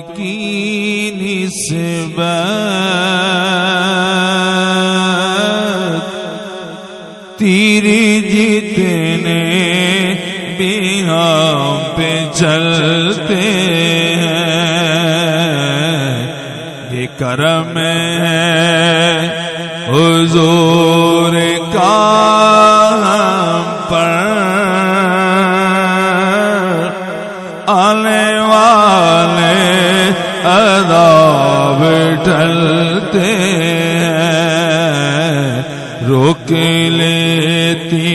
کی نسبت تیری جتنے بھی ہم پہ چلتے ہیں یہ کرم ہے حضور کا ہم پر آنے والے عذاب ٹلتے ہیں روک لیتی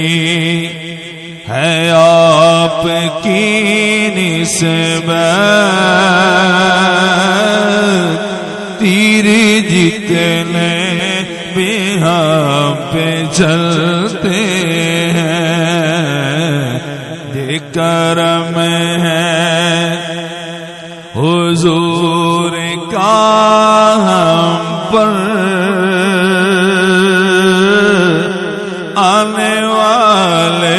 ہے آپ کی نسبت تیری جتنے بھی ہم پہ چلتے ہیں یہ کرم ہے حضور کا ہم پر آنے والے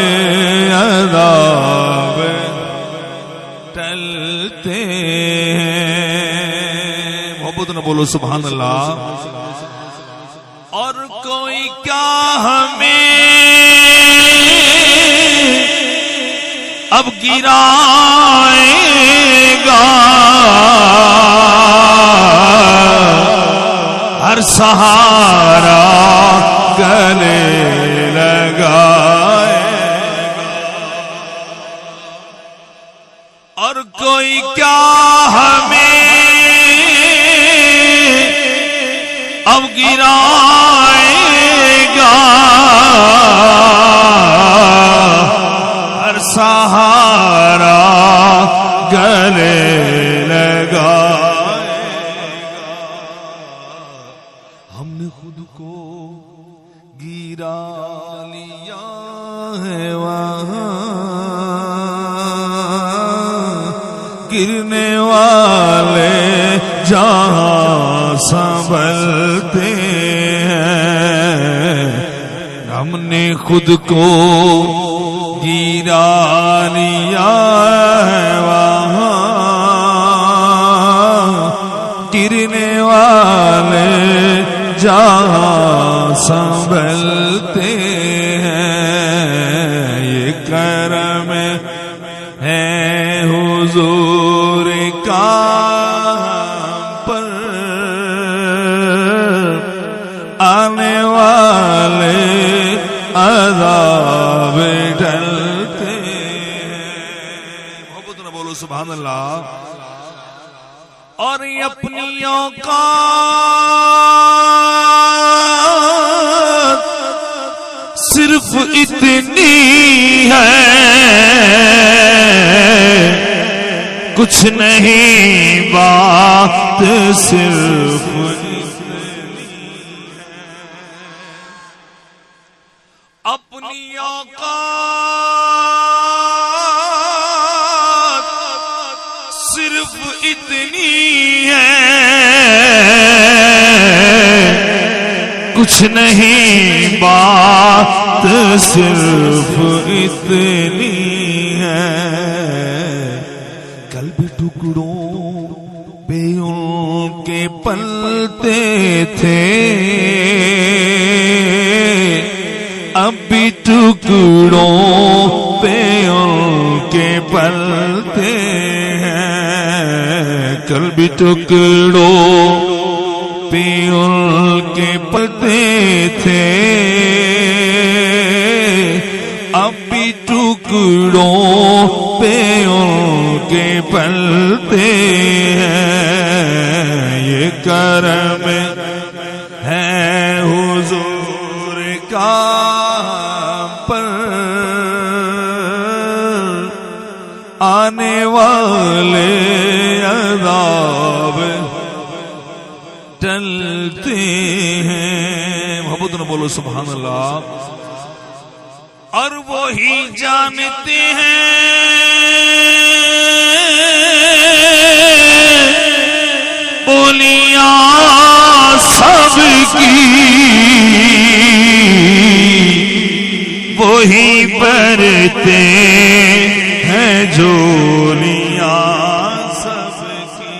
عذاب ٹلتے ہیں محبت نہ بولو سبحان اللہ اور کوئی کیا ہمیں اب گرائے گا ہر سہارا گلے لگائے اور کوئی کیا ہمیں اب گرائے گا ہر سہارا گلے لگائے ہم نے خود کو گرا لیا ہے وہاں گرنے والے جہاں سنبھلتے ہیں ہم نے خود کو گرا لیا ہے وہاں گرنے والے جہاں سنبھلتے ہیں یہ کرم ہے حضور کا پر آنے والے عذاب ڈلتے محبت نہ بولو سبحان اللہ اور اپنی اوقات صرف اتنی ہے کچھ نہیں بات صرف اپنی اوقات صرف اتنی ہے کچھ نہیں بات صرف اتنی ہے قلب ٹکڑوں پہ ان کے پلتے تھے اب بھی ٹکڑوں پہ ان کے پلتے ہیں قلب ٹکڑوں پہ ان کے پلتے تھے اب بھی ٹکڑوں پہ ان کے پلتے ہیں یہ کرم ہے حضور کا پر آنے والے عذاب ٹلتے ہیں محبت نہ بولو سبحان اللہ اور وہی جانتے ہیں بولیاں سب کی وہی پڑھتے ہیں جھولیاں سب کی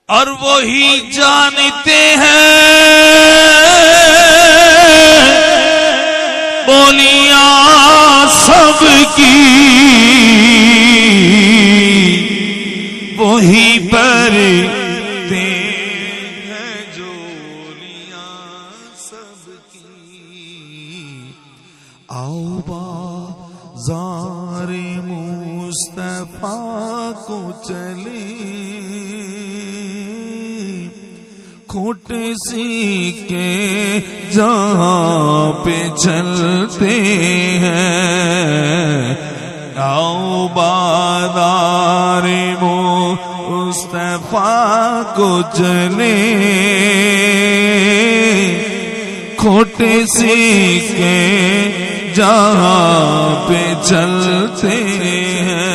اور وہی جانتے ہیں بولیاں سب کی، وہی بھرتے ہیں جولیاں سب کی۔ آؤ بازار مصطفیٰ کو چلے، کھوٹ سیکھے جہاں پہ چلتے ہیں۔ آؤ بازار مصطفیٰ کو چلے، کھوٹ سیکھے جہاں پہ چلتے ہیں۔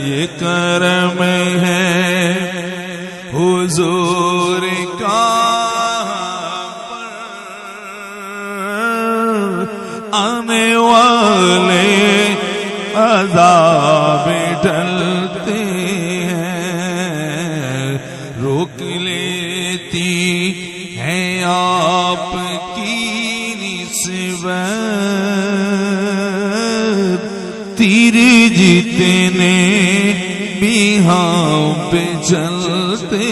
یہ کرم ہے حضور کا آنے والے عذاب ٹلتے ہیں۔ روک لیتی ہے آپ کی نسبت، تیر جتنے بھی ہم پہ چلتے